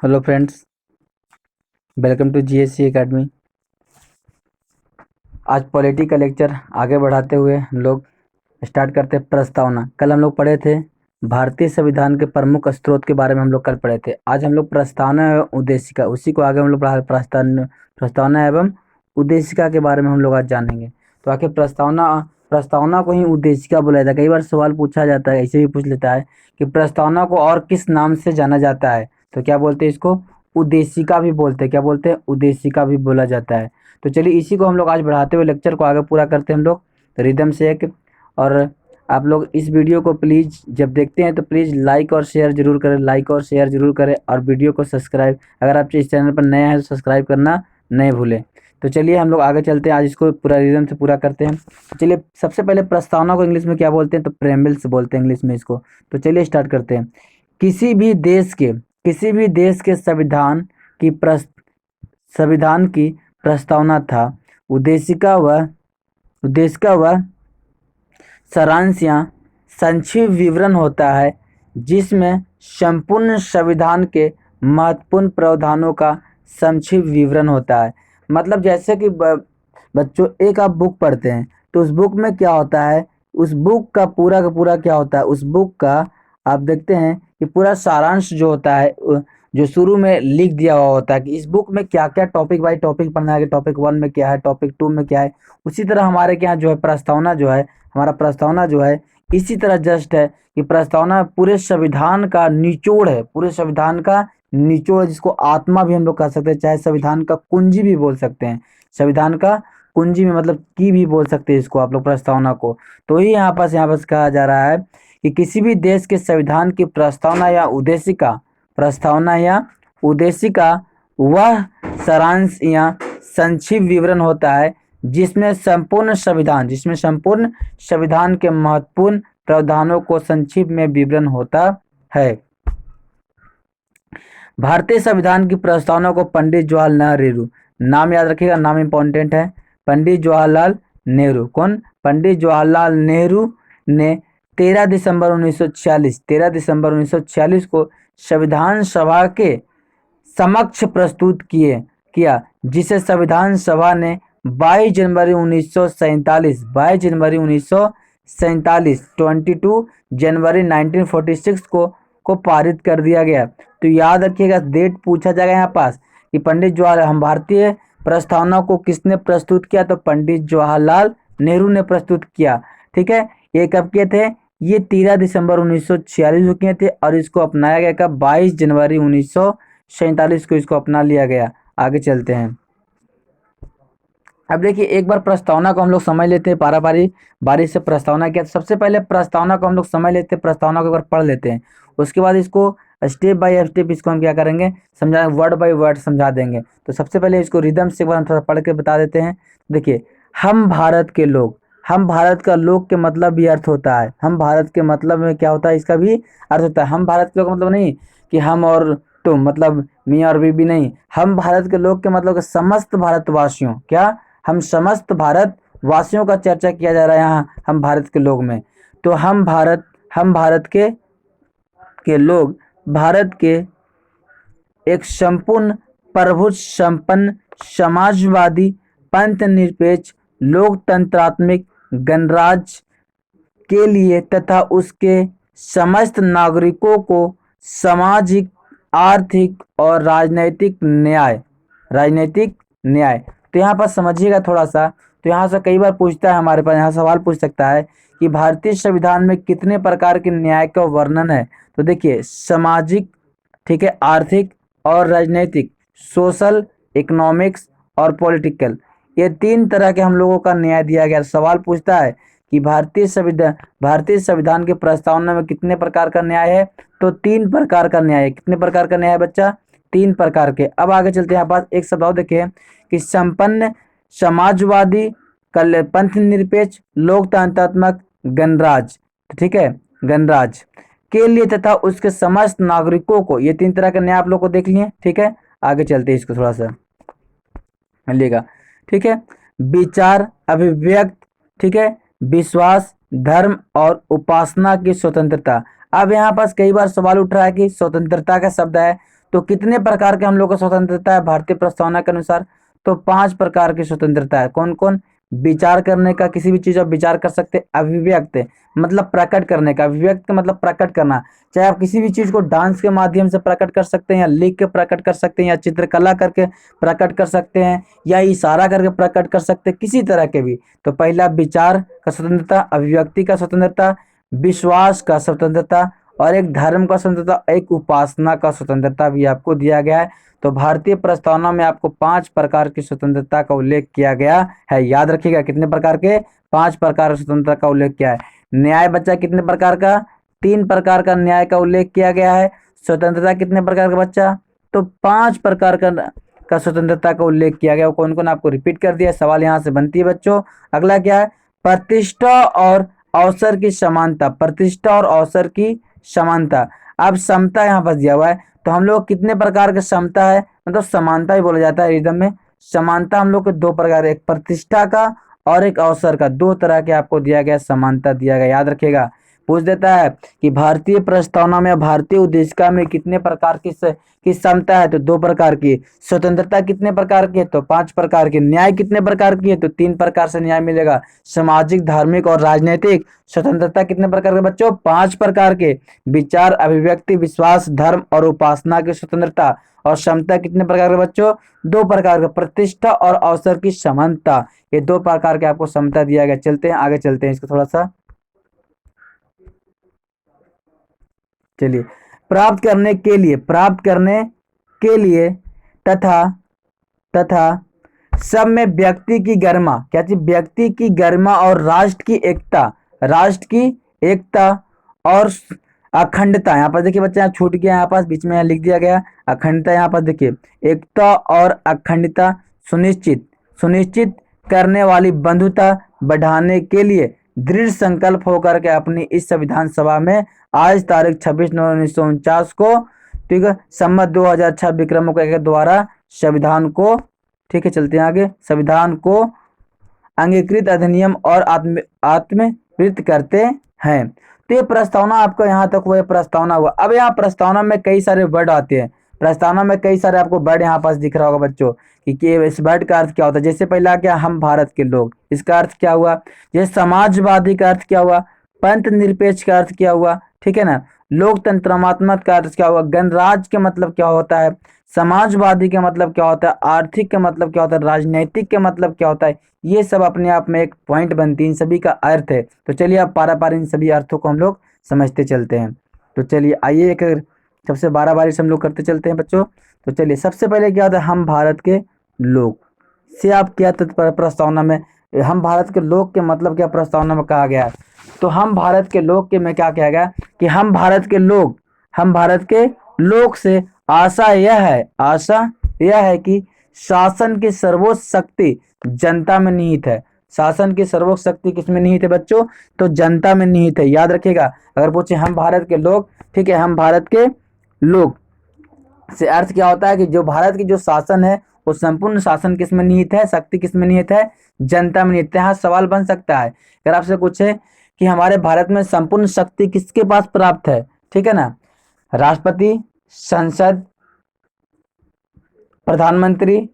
Hello friends, welcome to GSC academy. आज polity का lecture आगे बढ़ाते हुए हम लोग स्टार्ट करते हैं प्रस्तावना। कल हम लोग पढ़े थे भारतीय संविधान के प्रमुख स्रोत के बारे में, हम लोग कल पढ़े थे। आज हम लोग प्रस्तावना एवं उद्देशिका, उसी को आगे हम लोग पढ़ा प्रस्तावना एवं उद्देशिका के बारे में हम लोग आज जानेंगे। तो आखिर प्रस्तावना प्रस्तावना को ही उद्देशिका बोला जाता है। कई बार सवाल पूछा जाता है, ऐसे भी पूछ लेता है कि प्रस्तावना को और किस नाम से जाना जाता है, तो क्या बोलते हैं इसको? उद्देशिका भी बोलते हैं। क्या बोलते हैं? उद्देशिका भी बोला जाता है। तो चलिए इसी को हम लोग आज बढ़ाते हुए लेक्चर को आगे पूरा करते हैं हम लोग रिदम से एक। और आप लोग इस वीडियो को प्लीज़ जब देखते हैं तो प्लीज़ लाइक और शेयर जरूर करें, लाइक और शेयर जरूर करें, और वीडियो को सब्सक्राइब, अगर आप इस चैनल पर नए हैं तो सब्सक्राइब करना नहीं भूलें। तो चलिए हम लोग आगे चलते हैं, आज इसको पूरा रिदम से पूरा करते हैं। तो चलिए सबसे पहले प्रस्तावना को इंग्लिश में क्या बोलते हैं? तो प्रेम्बल्स बोलते हैं इंग्लिश में इसको। तो चलिए स्टार्ट करते हैं। किसी भी देश के संविधान की प्रस्तावना था। उद्देशिका व सारांश या संक्षिप्त विवरण होता है, जिसमें संपूर्ण संविधान के महत्वपूर्ण प्रावधानों का संक्षिप्त विवरण होता है। मतलब जैसे कि बच्चों, एक आप बुक पढ़ते हैं तो उस बुक में क्या होता है, उस बुक का पूरा क्या होता है, उस बुक का आप देखते हैं कि पूरा सारांश जो होता है, जो शुरू में लिख दिया हुआ होता है कि इस बुक में क्या क्या टॉपिक बाई टॉपिक पढ़ना है, कि टॉपिक 1 में क्या है, टॉपिक 2 में क्या है। उसी तरह हमारे के यहाँ जो है प्रस्तावना जो है, हमारा प्रस्तावना जो है इसी तरह जस्ट है कि प्रस्तावना पूरे संविधान का निचोड़ है, पूरे संविधान का निचोड़, जिसको आत्मा भी हम लोग कह सकते हैं, चाहे संविधान का कुंजी भी बोल सकते हैं। संविधान का कुंजी में मतलब की भी बोल सकते हैं इसको आप लोग, प्रस्तावना को। तो ही यहाँ पास कहा जा रहा है कि किसी भी देश के संविधान की प्रस्तावना या उद्देशिका वह सारांश या संक्षिप्त विवरण होता है, जिसमें संपूर्ण संविधान के महत्वपूर्ण प्रावधानों को संक्षिप्त में विवरण होता है। भारतीय संविधान की प्रस्तावना को पंडित जवाहरलाल नेहरू, नाम याद रखिएगा, नाम इंपॉर्टेंट है। पंडित जवाहरलाल नेहरू, कौन? पंडित जवाहरलाल नेहरू ने 13 दिसंबर 1946 को संविधान सभा के समक्ष प्रस्तुत किया, जिसे संविधान सभा ने 22 जनवरी 1947 22 जनवरी 1946 को पारित कर दिया गया। तो याद रखिएगा, डेट पूछा जाएगा यहाँ पास कि पंडित जवाहरलाल, हम भारतीय प्रस्तावना को किसने प्रस्तुत किया? तो पंडित जवाहरलाल नेहरू ने प्रस्तुत किया। ठीक है, ये कब किए थे? ये 13 दिसंबर 1946 को किए थे, और इसको अपनाया गया कब? 22 जनवरी 1947 को इसको अपना लिया गया। आगे चलते हैं। अब देखिए, एक बार प्रस्तावना को हम लोग समझ लेते हैं, बारी से प्रस्तावना क्या। सबसे पहले प्रस्तावना को हम लोग समझ लेते हैं, प्रस्तावना को एक बार पढ़ लेते हैं, उसके बाद इसको स्टेप बाय स्टेप इसको हम क्या करेंगे, समझा, वर्ड बाय वर्ड समझा देंगे। तो सबसे पहले इसको रिदम से एक बार हम थोड़ा पढ़ के बता देते हैं। देखिए, हम भारत के लोग, हम भारत का लोग के मतलब भी अर्थ होता है। हम भारत के मतलब में क्या होता है, इसका भी अर्थ होता है। हम भारत के लोग मतलब नहीं कि हम और तुम, मतलब मियाँ और बीबी नहीं। हम भारत के लोग के मतलब कि समस्त भारतवासियों, क्या? हम समस्त भारतवासियों का चर्चा किया जा रहा है यहाँ, हम भारत के लोग में। तो हम भारत के लोग भारत के एक संपूर्ण प्रभुत्व संपन्न समाजवादी पंथ निरपेक्ष लोकतंत्रात्मक गणराज्य के लिए तथा उसके समस्त नागरिकों को सामाजिक, आर्थिक और राजनैतिक न्याय। तो यहाँ पर समझिएगा थोड़ा सा। तो यहाँ से कई बार पूछता है, हमारे पास यहाँ सवाल पूछ सकता है कि भारतीय संविधान में कितने प्रकार के न्याय का वर्णन है? तो देखिए, सामाजिक, ठीक है, आर्थिक और राजनैतिक, सोशल, इकोनॉमिक्स और पॉलिटिकल, ये 3 तरह के हम लोगों का न्याय दिया गया। सवाल पूछता है कि भारतीय संविधान के प्रस्तावना में कितने प्रकार का न्याय है? तो 3 प्रकार का न्याय है। कितने प्रकार का न्याय है बच्चा? 3 प्रकार के। अब आगे चलते हैं, यहाँ पास एक शब्द और देखिए कि संपन्न समाजवादी पंथ निरपेक्ष लोकतंत्रात्मक गणराज्य, ठीक है, गणराज्य के लिए तथा उसके समस्त नागरिकों को, ये 3 तरह के न्याय आप लोग को देख लिए। ठीक है, आगे चलते हैं, इसको थोड़ा सा लेगा। ठीक है, विचार, अभिव्यक्त, ठीक है, विश्वास, धर्म और उपासना की स्वतंत्रता। अब यहाँ पास कई बार सवाल उठ रहा है कि स्वतंत्रता का शब्द है, तो कितने प्रकार के हम लोग को स्वतंत्रता है भारतीय प्रस्तावना के अनुसार? तो 5 प्रकार की स्वतंत्रता है। कौन कौन? विचार करने का, किसी भी चीज आप विचार कर सकते हैं। अभिव्यक्त मतलब प्रकट करने का, अभिव्यक्त का मतलब प्रकट करना। चाहे आप किसी भी चीज को डांस के माध्यम से प्रकट कर सकते हैं, या लिख के प्रकट कर सकते हैं, या चित्रकला करके प्रकट कर सकते हैं, या इशारा करके प्रकट कर सकते हैं, किसी तरह के भी। तो पहला विचार का स्वतंत्रता, अभिव्यक्ति का स्वतंत्रता, विश्वास का स्वतंत्रता, और एक धर्म का स्वतंत्रता, एक उपासना का स्वतंत्रता भी आपको दिया गया है। तो भारतीय प्रस्तावना में आपको 5 प्रकार की स्वतंत्रता का उल्लेख किया गया है। याद रखिएगा कितने प्रकार के? 5 प्रकार की स्वतंत्रता का उल्लेख किया है। न्याय बच्चा कितने प्रकार का? 3 प्रकार का न्याय का उल्लेख किया गया है। स्वतंत्रता कितने प्रकार का बच्चा? तो 5 प्रकार का स्वतंत्रता का उल्लेख किया गया। कौन कौन आपको रिपीट कर दिया। सवाल यहाँ से बनती है बच्चों। अगला क्या है? प्रतिष्ठा और अवसर की समानता। प्रतिष्ठा और अवसर की समानता। अब समता यहाँ पर दिया हुआ है, तो हम लोग कितने प्रकार के समता है, मतलब समानता ही बोला जाता है रिदम में। समानता हम लोग के 2 प्रकार, एक प्रतिष्ठा का और एक अवसर का, 2 तरह के आपको दिया गया, समानता दिया गया। याद रखिएगा। पूछ देता है कि भारतीय प्रस्तावना में, भारतीय उद्देशिका में कितने प्रकार की समता है? तो 2 प्रकार की। स्वतंत्रता कितने प्रकार की है? तो 5 प्रकार की। न्याय कितने प्रकार की है? तो 3 प्रकार से न्याय मिलेगा, सामाजिक, धार्मिक और राजनीतिक। स्वतंत्रता कितने प्रकार के बच्चों? 5 प्रकार के। विचार, अभिव्यक्ति, विश्वास, धर्म और उपासना की स्वतंत्रता। और क्षमता कितने प्रकार के बच्चों? 2 प्रकार के, प्रतिष्ठा और अवसर की समानता। ये 2 प्रकार के आपको समता दिया गया। चलते हैं आगे, चलते हैं इसको थोड़ा सा। चलिए, प्राप्त करने के लिए तथा तथा सब में व्यक्ति की गरिमा, क्या चीज? व्यक्ति की गरिमा और राष्ट्र की एकता, राष्ट्र की एकता और अखंडता। यहाँ पर देखिए बच्चे, यहाँ छूट गया, यहाँ पास बीच में यहाँ लिख दिया गया अखंडता। यहाँ पर देखिए, एकता और अखंडता सुनिश्चित सुनिश्चित करने वाली बंधुता बढ़ाने के लिए दृढ़ संकल्प होकर के अपनी इस संविधान सभा में आज तारीख 26/9/1949 को, ठीक है, सम्मत 2006 विक्रम के द्वारा संविधान को, ठीक है, चलते हैं आगे, संविधान को अंगीकृत अधिनियम और आत्मकृत करते हैं। तो ये प्रस्तावना आपको यहाँ तक हुआ, प्रस्तावना हुआ। अब यहाँ प्रस्तावना में कई सारे वर्ड आते हैं। प्रस्तावना में कई सारे आपको वर्ड यहाँ पास दिख रहा होगा बच्चों कि इस वर्ड का अर्थ क्या होता है। जैसे पहला क्या? हम भारत के लोग, इसका अर्थ क्या हुआ? जैसे समाजवादी का अर्थ क्या हुआ? पंथ निरपेक्ष का अर्थ क्या हुआ? ठीक है ना। लोकतंत्रमात्मक का अर्थ क्या हुआ? गणराज्य के मतलब क्या होता है? समाजवादी के मतलब क्या होता है? आर्थिक के मतलब क्या होता है? राजनैतिक के मतलब क्या होता है? ये सब अपने आप में एक पॉइंट बनती है, इन सभी का अर्थ है। तो चलिए अब पारा पार इन सभी अर्थों को हम लोग समझते चलते हैं। तो चलिए आइए, एक सबसे बारी से हम लोग करते चलते हैं बच्चों। तो चलिए, सबसे पहले क्या होता है? हम भारत के लोग से आप क्या प्रस्तावना में, हम भारत के लोग के मतलब क्या प्रस्तावना में कहा गया है? तो हम भारत के लोग के में क्या कहा गया कि हम भारत के लोग से आशा यह है कि शासन की सर्वोच्च शक्ति जनता में निहित है। शासन की सर्वोच्च शक्ति किस में निहित है बच्चों? तो जनता में निहित है। याद रखिएगा, अगर पूछे हम भारत के लोग, ठीक है, हम भारत के लोग से अर्थ क्या होता है कि जो भारत की जो शासन है, वो संपूर्ण शासन किस में निहित है? शक्ति किस में निहित है? जनता में निहित है। यहाँ सवाल बन सकता है, अगर आपसे पूछे कि हमारे भारत में संपूर्ण शक्ति किसके पास प्राप्त है, ठीक है ना, राष्ट्रपति, संसद, प्रधानमंत्री,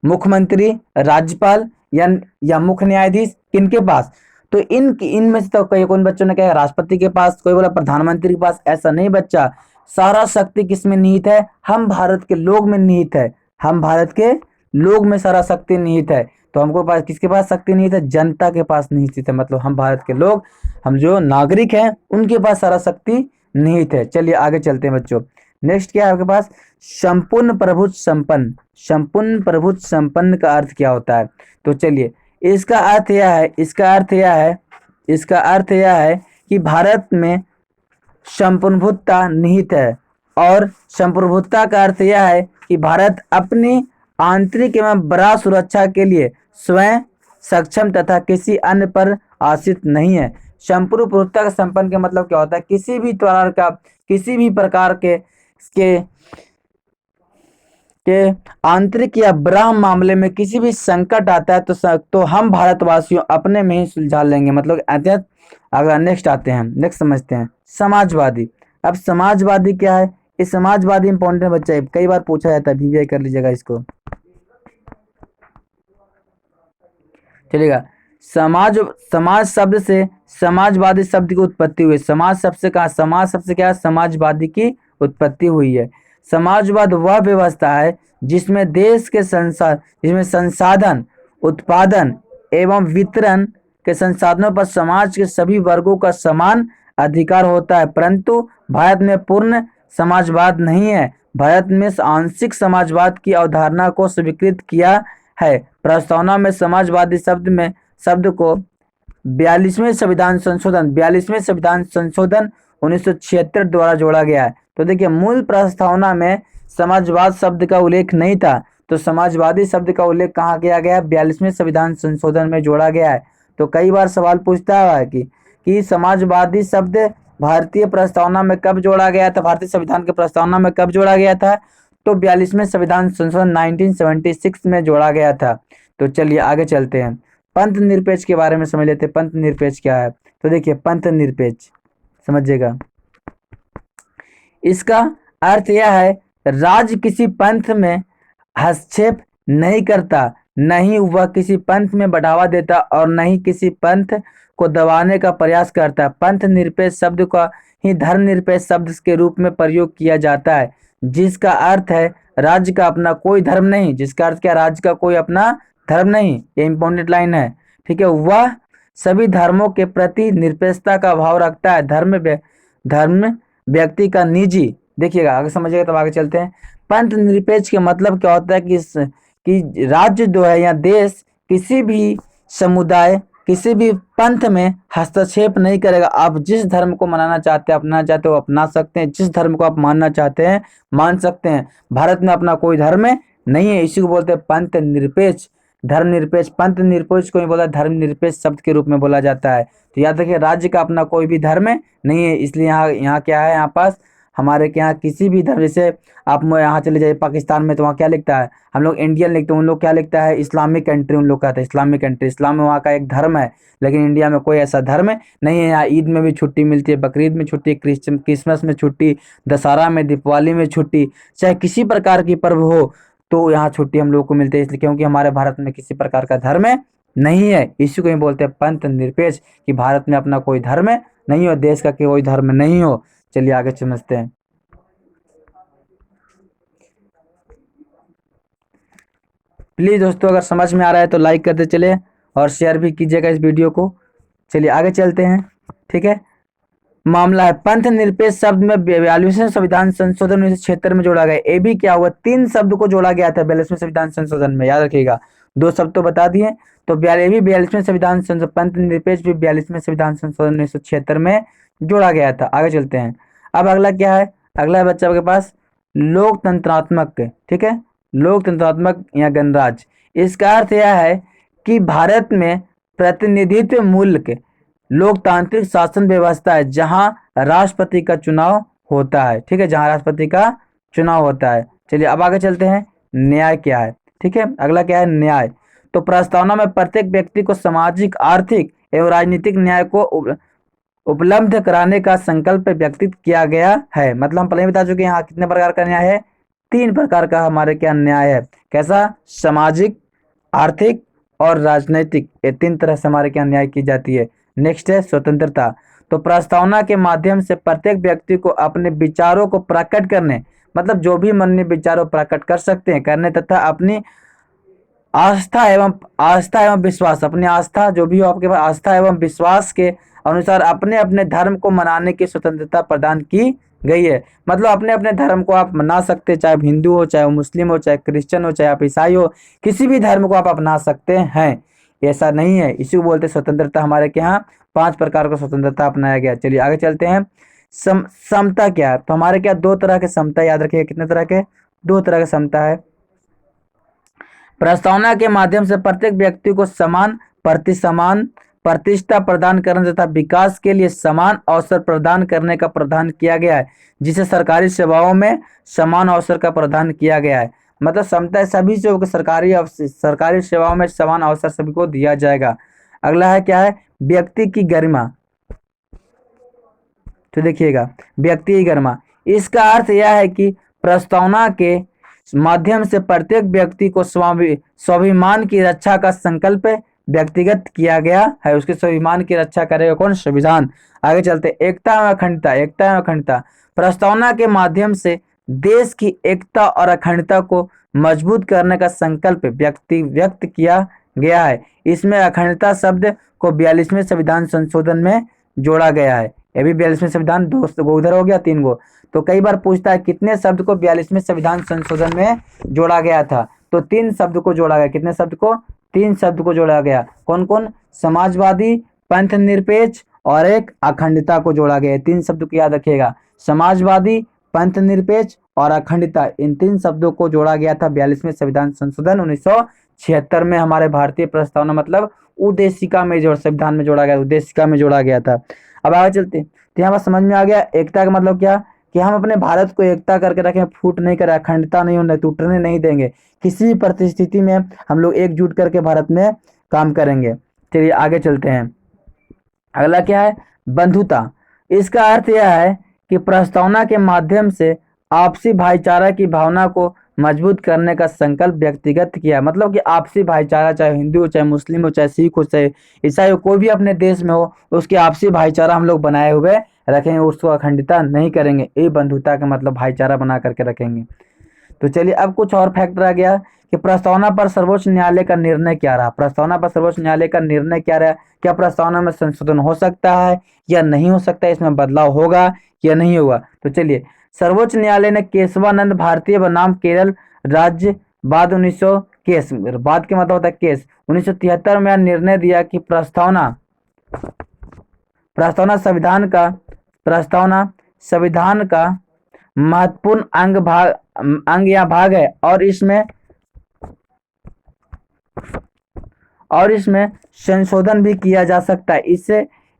मुख्यमंत्री, राज्यपाल या मुख्य न्यायाधीश, किनके पास? तो इनमें से तो कई कौन बच्चों ने कहा राष्ट्रपति के पास, कोई बोला प्रधानमंत्री के पास। ऐसा नहीं बच्चा, सारा शक्ति किस में निहित है? हम भारत के लोग में निहित है। हम भारत के लोग में सारा शक्ति निहित है। तो हमको पास किसके पास शक्ति निहित है? जनता के पास निहित है। मतलब हम भारत के लोग, हम जो नागरिक हैं, उनके पास सारा शक्ति निहित है। चलिए आगे चलते हैं बच्चों। नेक्स्ट क्या है आपके पास? संपूर्ण प्रभुत्व संपन्न। संपूर्ण प्रभुत्व संपन्न का अर्थ क्या होता है? तो चलिए, इसका अर्थ यह है कि भारत में संप्रभुता निहित है। और संप्रभुता का अर्थ यह है कि भारत अपनी आंतरिक एवं बड़ा सुरक्षा के लिए स्वयं सक्षम तथा किसी अन्य पर आश्रित नहीं है। संपूर्ण प्रभुत्ता का संपन्न का मतलब क्या होता है? किसी भी प्रकार के आंतरिक या ब्रह्म मामले में किसी भी संकट आता है तो हम भारतवासियों अपने में ही सुलझा लेंगे। मतलब अगर नेक्स्ट आते हैं, नेक्स्ट समझते हैं समाजवादी। अब समाजवादी क्या है? ये समाजवादी इंपॉर्टेंट है बच्चा, कई बार पूछा जाता है, वीवीआई कर लीजिएगा इसको। चलिएगा, समाज समाज शब्द से समाजवादी शब्द की उत्पत्ति हुई। समाज शब्द से कहा, समाज शब्द से क्या है, समाजवादी की उत्पत्ति हुई है। समाजवाद वह व्यवस्था है जिसमें देश के जिसमें संसाधन, उत्पादन एवं वितरण के संसाधनों पर समाज के सभी वर्गों का समान अधिकार होता है। परंतु भारत में पूर्ण समाजवाद नहीं है। भारत में आंशिक समाजवाद की अवधारणा को स्वीकृत किया है। प्रस्तावना में समाजवादी शब्द को 42वें संविधान संशोधन 1976 द्वारा जोड़ा गया है। तो देखिए, मूल प्रस्तावना में समाजवाद शब्द का उल्लेख नहीं था, तो समाजवादी शब्द का उल्लेख कहाँ किया गया है, 42वें संविधान संशोधन में जोड़ा गया है। तो कई बार सवाल पूछता है कि समाजवादी शब्द भारतीय प्रस्तावना में कब जोड़ा गया था, भारतीय संविधान के प्रस्तावना में कब जोड़ा गया था, तो 42वें संविधान संशोधन 1976 में जोड़ा गया था। तो चलिए आगे चलते हैं, पंथ निरपेक्ष के बारे में समझ लेते हैं। पंथ निरपेक्ष क्या है, तो देखिए, पंथ निरपेक्ष समझिएगा, इसका अर्थ यह है, राज्य किसी पंथ में हस्तक्षेप नहीं करता, नहीं वह किसी पंथ में बढ़ावा देता और नहीं किसी पंथ को दबाने का प्रयास करता है। पंथ निरपेक्ष शब्द का ही धर्मनिरपेक्ष शब्द के रूप में प्रयोग किया जाता है, जिसका अर्थ है राज्य का अपना कोई धर्म नहीं। जिसका अर्थ क्या, राज्य का कोई अपना धर्म नहीं, ये इंपॉर्टेंट लाइन है, ठीक है। वह सभी धर्मों के प्रति निरपेक्षता का भाव रखता है। धर्म व्यक्ति का निजी, देखिएगा आगे समझिएगा तब आगे चलते हैं। पंथ निरपेक्ष के मतलब क्या होता है कि राज्य जो है या देश किसी भी समुदाय, किसी भी पंथ में हस्तक्षेप नहीं करेगा। आप जिस धर्म को मनाना चाहते हैं, अपनाना चाहते हो अपना सकते हैं, जिस धर्म को आप मानना चाहते हैं मान सकते हैं। भारत में अपना कोई धर्म नहीं है, इसी को बोलते हैं पंथ निरपेक्ष, धर्म निरपेक्ष। पंथ निरपेक्ष को ही बोला धर्म निरपेक्ष शब्द के रूप में बोला जाता है। तो याद रखिए, राज्य का अपना कोई भी धर्म नहीं है, इसलिए यहाँ क्या है, यहाँ पास हमारे के यहाँ किसी भी धर्म, जैसे आप यहाँ चले जाइए पाकिस्तान में, तो वहाँ क्या लिखता है, हम लोग इंडियन लिखते हैं, उन लोग क्या लिखता है, इस्लामिक कंट्री उन लोग कहते हैं, इस्लामिक कंट्री। इस्लाम में वहाँ का एक धर्म है, लेकिन इंडिया में कोई ऐसा धर्म नहीं है। यहाँ ईद में भी छुट्टी मिलती है, बकरीद में छुट्टी, क्रिसमस में छुट्टी, दशहरा में, दीपावली में छुट्टी, चाहे किसी प्रकार की पर्व हो तो यहाँ छुट्टी हम लोग को मिलती है, इसलिए क्योंकि हमारे भारत में किसी प्रकार का धर्म नहीं है। इसी को ही बोलते हैं पंथ निरपेक्ष, कि भारत में अपना कोई धर्म नहीं हो, देश का कोई धर्म नहीं हो। चलिए आगे समझते हैं। प्लीज दोस्तों, अगर समझ में आ रहा है तो लाइक करते चले और शेयर भी कीजिएगा इस वीडियो को। चलिए आगे चलते हैं, ठीक है। मामला है पंथ निरपेक्ष शब्द में 42वें संविधान संशोधन 1976 में जोड़ा गया। ये भी क्या हुआ, 3 शब्द को जोड़ा गया था 42वें संविधान संशोधन में, याद रखिएगा। 2 शब्द तो बता दिए, तो 42वें संविधान संशोधन, पंथ निरपेक्ष भी 42वें संविधान संशोधन 1976 में जोड़ा गया था। आगे चलते हैं। अब अगला क्या है, अगला है बच्चा के पास लोकतंत्रात्मक, ठीक है, लोकतंत्रात्मक या गणराज्य। इसका अर्थ यह है कि भारत में प्रतिनिधित्व मूल्य लोकतांत्रिक शासन व्यवस्था है, जहां राष्ट्रपति का चुनाव होता है, ठीक है, जहां राष्ट्रपति का चुनाव होता है। चलिए अब आगे चलते हैं, न्याय क्या है, ठीक है। अगला क्या है, न्याय। तो प्रस्तावना में प्रत्येक व्यक्ति को सामाजिक, आर्थिक एवं राजनीतिक न्याय को उपलब्ध कराने का संकल्प व्यक्त किया गया है। मतलब हम पहले बता चुके हैं यहाँ कितने प्रकार का न्याय है, 3 प्रकार का हमारे क्या न्याय है। कैसा, सामाजिक, आर्थिक और राजनीतिक, ये 3 तरह से हमारे क्या न्याय की जाती है। नेक्स्ट है स्वतंत्रता। तो प्रस्तावना के माध्यम से प्रत्येक व्यक्ति को अपने विचारों को प्रकट करने, मतलब जो भी मन में विचारों प्रकट कर सकते हैं करने, तथा अपनी आस्था एवं विश्वास, अपनी आस्था जो भी हो आपके पास, आस्था एवं विश्वास के अनुसार अपने अपने धर्म को मनाने की स्वतंत्रता प्रदान की गई है। मतलब अपने अपने धर्म को आप मना सकते, चाहे हिंदू हो, चाहे मुस्लिम हो, चाहे क्रिश्चियन हो, चाहे आप ईसाई हो, किसी भी धर्म को आप अपना सकते हैं, ऐसा नहीं है। इसी को बोलते स्वतंत्रता। हमारे के यहाँ 5 प्रकार का स्वतंत्रता अपनाया गया। चलिए आगे चलते हैं। समता क्या है, तो हमारे क्या 2 तरह के समता, याद रखिए कितने तरह के, 2 तरह के समता है। प्रस्तावना के माध्यम से प्रत्येक व्यक्ति को समान प्रतिष्ठा प्रदान करने तथा विकास के लिए समान अवसर प्रदान करने का प्रावधान किया गया है, जिसे सरकारी सेवाओं में समान अवसर का प्रावधान किया गया है। मतलब समता सभी से सरकारी सेवाओं में समान अवसर सभी को दिया जाएगा। अगला है क्या है, व्यक्ति की गरिमा। तो देखिएगा, व्यक्ति की गरिमा, इसका अर्थ यह है कि प्रस्तावना के माध्यम से प्रत्येक व्यक्ति को स्वाभिमान की रक्षा का संकल्प व्यक्तिगत किया गया है। उसके स्वाभिमान की रक्षा करेगा कौन? संविधान। आगे चलते, एकता एवं अखंडता। एकता एवं अखंडता, प्रस्तावना के माध्यम से देश की एकता और अखंडता को मजबूत करने का संकल्प व्यक्त किया गया है। इसमें अखंडता शब्द को 42वें संविधान संशोधन में जोड़ा गया है। ये भी 42वें संविधान, दो उधर हो गया, 3 गो। तो कई बार पूछता है कितने शब्द को 42वें संविधान संशोधन में जोड़ा गया था, तो 3 शब्द को जोड़ा गया। कितने शब्द को? 3 शब्द को जोड़ा गया। कौन कौन? समाजवादी, पंथ निरपेक्ष और एक अखंडता को जोड़ा गया। 3 शब्द को याद रखिएगा, समाजवादी, पंथ निरपेक्ष और अखंडता। इन 3 शब्दों को जोड़ा गया था 42वें संविधान संशोधन 1976 में। हमारे भारतीय प्रस्तावना मतलब उद्देशिका में जो संविधान में जोड़ा गया, उद्देशिका में जोड़ा गया था। अब आगे चलते, तो यहाँ पर समझ में आ गया एकता का मतलब क्या, कि हम अपने भारत को एकता करके रखें, फूट नहीं करें, अखंडता नहीं होने, टूटने नहीं देंगे। किसी भी परिस्थिति में हम लोग एकजुट करके भारत में काम करेंगे। चलिए आगे चलते हैं। अगला क्या है? बंधुता। इसका अर्थ यह है कि प्रस्तावना के माध्यम से आपसी भाईचारा की भावना को मजबूत करने का संकल्प व्यक्तिगत किया। मतलब कि आपसी भाईचारा, चाहे हिंदू हो, चाहे मुस्लिम हो, चाहे सिख हो, चाहे ईसाई हो, कोई भी अपने देश में हो, उसकी आपसी भाईचारा हम लोग बनाए हुए रखेंगे, उसको अखंडता नहीं करेंगे। ये बंधुता का मतलब भाईचारा बना करके रखेंगे। तो चलिए अब कुछ और फैक्ट रह गया कि प्रस्तावना पर सर्वोच्च न्यायालय का निर्णय क्या रहा। प्रस्तावना पर सर्वोच्च न्यायालय का निर्णय क्या रहा? क्या प्रस्तावना में संशोधन हो सकता है या नहीं हो सकता है, इसमें बदलाव होगा या नहीं होगा? तो चलिए, सर्वोच्च न्यायालय ने केशवानंद भारतीय बनाम केरल राज्य बाद 1900 केस, बाद के मतलब होता है केस, 1973 में निर्णय दिया कि प्रस्तावना संविधान का महत्वपूर्ण अंग या भाग है और इसमें संशोधन भी किया जा सकता है।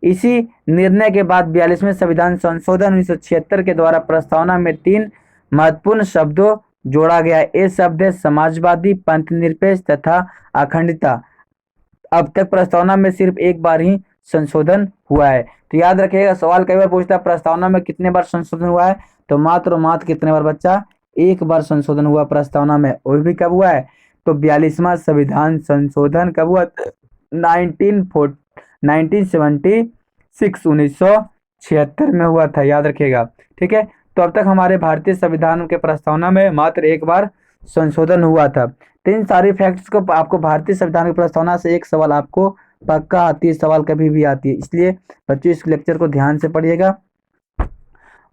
इसी निर्णय के बाद 42वें संविधान संशोधन 1976 के द्वारा प्रस्तावना में 3 महत्वपूर्ण शब्दों जोड़ा गया। ये शब्द है समाजवादी, पंथ निरपेक्ष तथा अखंडता। अब तक प्रस्तावना में सिर्फ एक बार ही संशोधन हुआ है। तो याद रखिएगा, सवाल कई बार पूछता है प्रस्तावना में कितने बार संशोधन हुआ है, तो मात्र कितने बार बच्चा? एक बार संशोधन हुआ प्रस्तावना में। वो भी कब हुआ है? तो 42वां संविधान संशोधन कब हुआ? 1976 में हुआ था, याद रखिएगा। ठीक है, तो अब तक हमारे भारतीय संविधान के प्रस्तावना में मात्र एक बार संशोधन हुआ था। तो इन सारी फैक्ट्स को आपको भारतीय संविधान की प्रस्तावना से एक सवाल आपको पक्का आती है, सवाल कभी भी आती है। इसलिए बच्चों इस लेक्चर को ध्यान से पढ़िएगा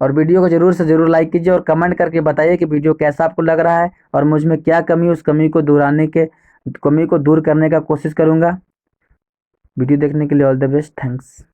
और वीडियो को जरूर से जरूर लाइक कीजिए और कमेंट करके बताइए कि वीडियो कैसा आपको लग रहा है और मुझ में क्या कमी है, उस कमी को दूर करने का कोशिश करूंगा। वीडियो देखने के लिए ऑल द बेस्ट, थैंक्स।